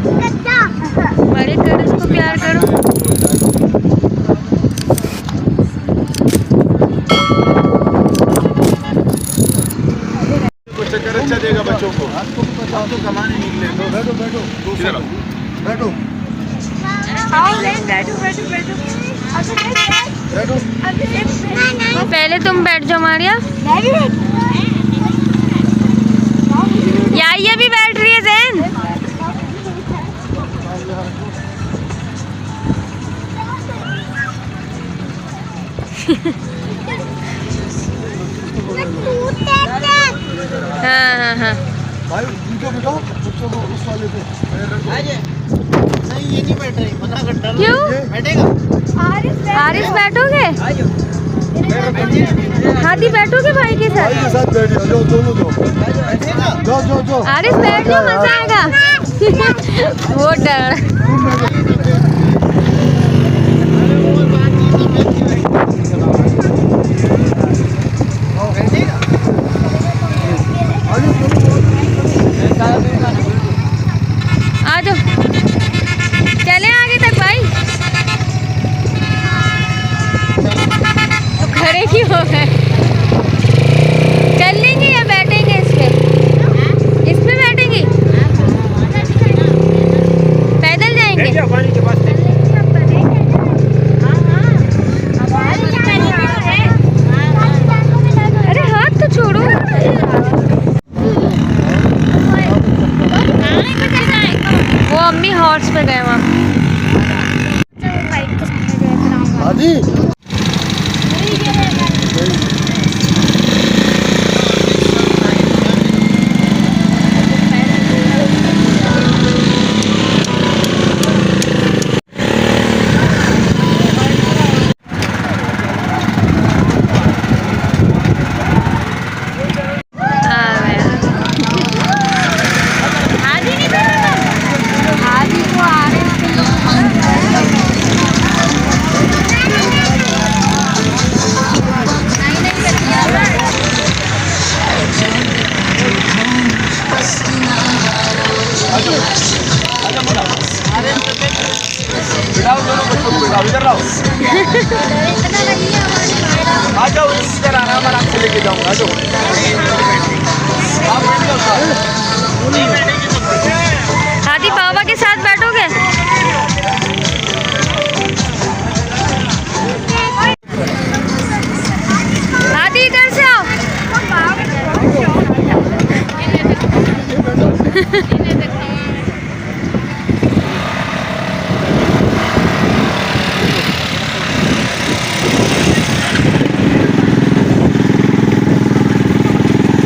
बड़े करो, उसको प्यार करो। चक्कर अच्छा देगा बच्चों को। आप तो कमाने निकले। बैठो बैठो बैठो बैठो। पहले तुम बैठ जाओ मारिया। ये भी बैठ रही है जैन। हाँ हाँ हाँ। भाई उनको बिठाओ, बच्चों को उस वाले पे। नहीं ये नहीं बैठ रही, मना कर डालो। क्यों? बैठेगा। आरिस बैठोगे? हाथी बैठोगे भाई के साथ? भाई के साथ बैठिए, जाओ दोनों जाओ। जाओ जाओ जाओ। आरिस बैठ जाओ, मजा आएगा। वो डर। आ जाओ, चले आगे तक भाई। तो खड़े क्यों हो गए? चल लेंगे या बैठेंगे इस पे? इस पे बैठेंगे? पैदल जाएंगे? अरे हाथ तो छोड़ो। वो अम्मी हॉर्स पे गए वहाँ। आदि इधर लाओ। आ जाओ इधर, आराम से लेके जाऊंगा। आ जाओ आप बैठ जाओ। हाथी बाबा के साथ बैठोगे? हाथी इधर से आओ।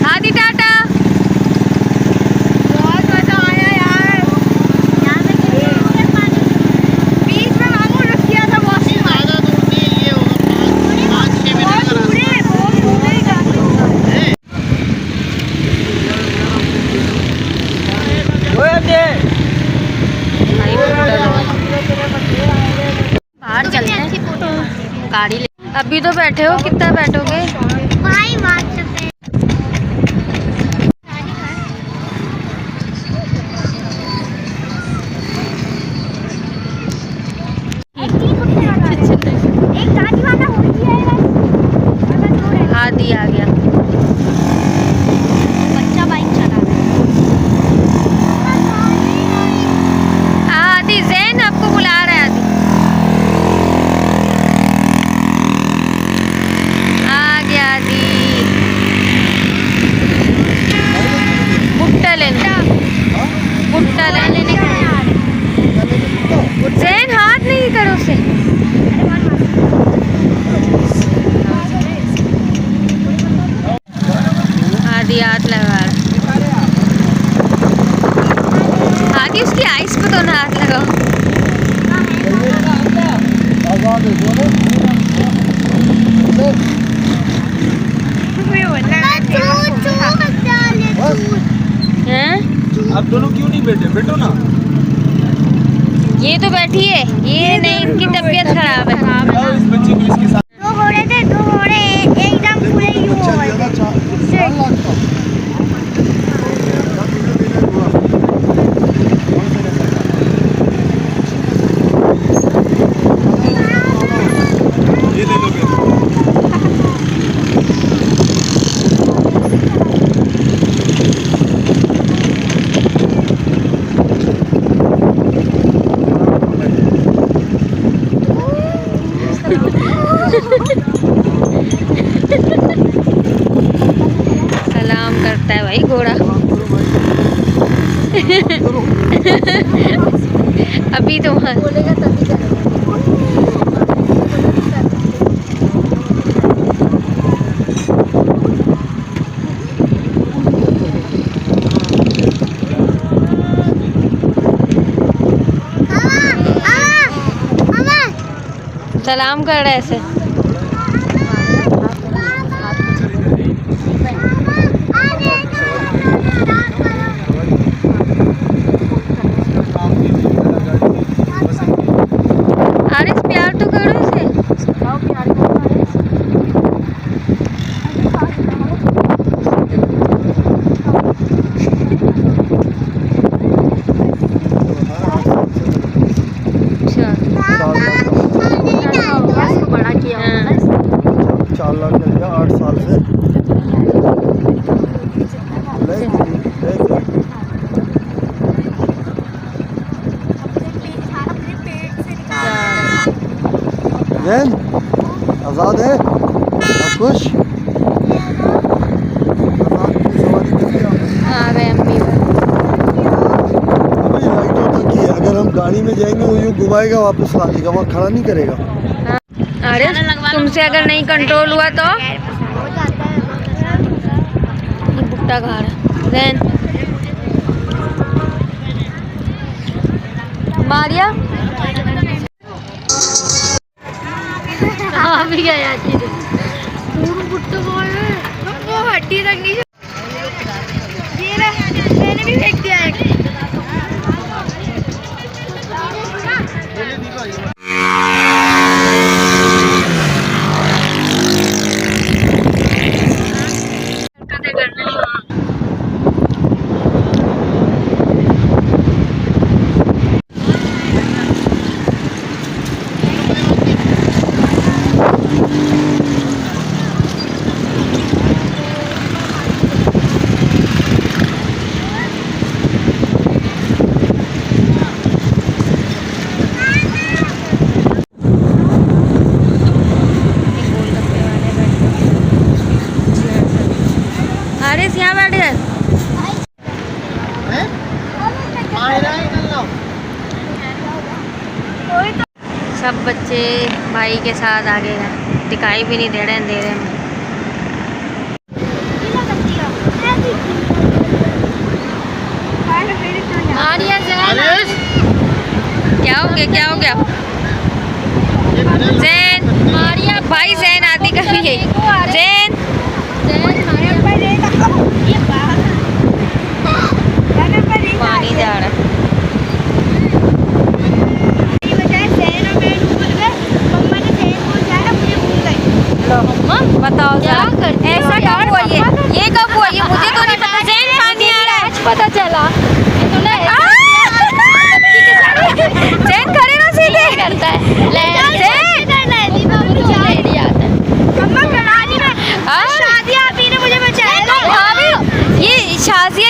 हाथी टाटा। बहुत मजा आया यार। बीच में मामू रुक गया था बहुत। ज़्यादा दूर नहीं, ये होगा 5-6 मिनट का रास्ता। बाहर चलते हैं, गाड़ी ले। अभी तो बैठे हो, कितना बैठोगे? हाथी आ गया। बच्चा बाइक चला रहा है। हाथी जैन आपको बुला रहा है। हाथी आ गया। हाथी भुट्टा लेने जैन हाथ नहीं करो उसे। आदि हाथ लगा रहा। आदि उसकी आइस पे तो ना हाथ लगाओ। हैं? आप दोनों क्यों नहीं बैठे? बैठो ना। ये तो बैठी है, ये नहीं, इनकी तबीयत खराब है। इस बच्चे को इसके साथ। दो घोड़े थे, दो घोड़े एकदम पूरे यूं हो गए। करता है भाई घोड़ा। अभी तो बोलेगा तभी सलाम कर रहे ऐसे। आरिस प्यार तो करो इसे। बड़ा किया 4 लाख चलेगा 8 साल से। जैन आजाद है आप खुश? आ गए अम्मी। अभी लाइटों तक ही है, अगर हम गाड़ी में जाएंगे वो यूँ घुमाएगा वापस ला देगा, वहाँ खड़ा नहीं करेगा। अरे तुमसे अगर नहीं कंट्रोल हुआ तो भुट्टा खा रहा जैन। मारिया भी गया भुट्टा वो हड्डी तक नहीं। ये मैंने भी फेंक दिया एक। आरिस यहाँ बैठ गए। सब बच्चे भाई के साथ आगे हैं, दिखाई भी नहीं दे रहे अंधेरे में। क्या हो गया क्या हो गया? जैन मारिया भाई जैन आती कभी है। जैन पानी जा रहा है। मम्मा बताओ क्या करते ऐसा कब हुआ? ये कब हुआ? ये मुझे तो नहीं पता। जैन पानी आ रहा है। पता चला जैन खड़े ना सीधे करता है। शादी आपी ने मुझे बचाया। ये शादी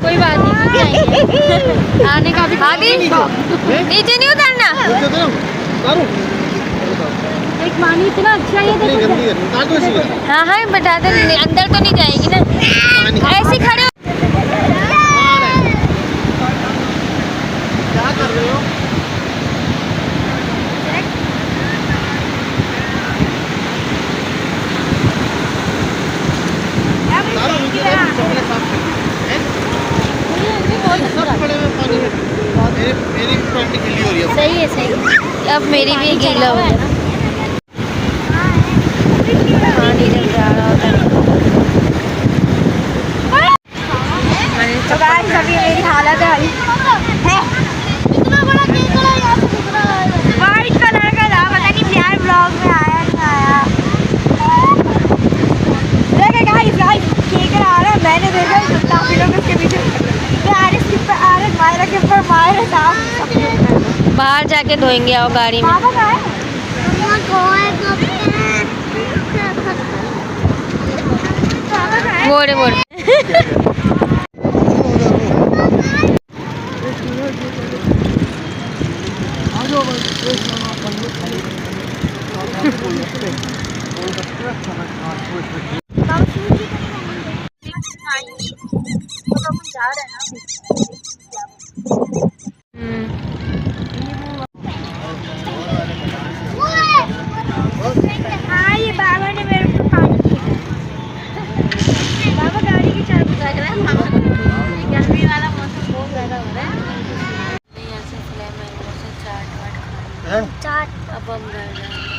कोई बात नहीं आने का भी। नीचे नहीं उतरना। एक पानी इतना अच्छा है। हाँ हाँ बता दे, अंदर तो नहीं जाएगी ना ऐसे खड़े। क्या कर रहे हो? मेरी पैंट गीली हो रही है। सही है सही है। अब मेरी भी गीला हो गया। पानी जब जा रहा होता है। तो गाइस अभी मेरी हालत है वाइट कलर का था, पता नहीं प्यार ब्लॉग में आया नहीं आया। देखिए गाइस केक आ रहा है। मैंने देखा काफी लोग उसके पीछे। आरिस के ऊपर आरिस, मायरा के ऊपर मायरा, साफ बाहर जाके धोएंगे। आओ गाड़ी में। बोरे बोरे जा रहे हैं ना। हाँ ये बाबा ने मेरे को पानी दिया। बाबा गाड़ी की चाबी लग रहा है गर्मी वाला मौसम बहुत ज़्यादा हो रहा है। यहाँ से फ्ले मैंगो से चाट वाट खाएंगे। चाट अब हम घर जाएंगे।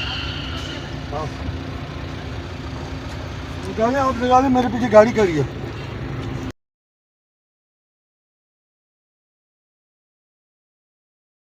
निकाले आप, निकाले, मेरे पीछे गाड़ी खड़ी है।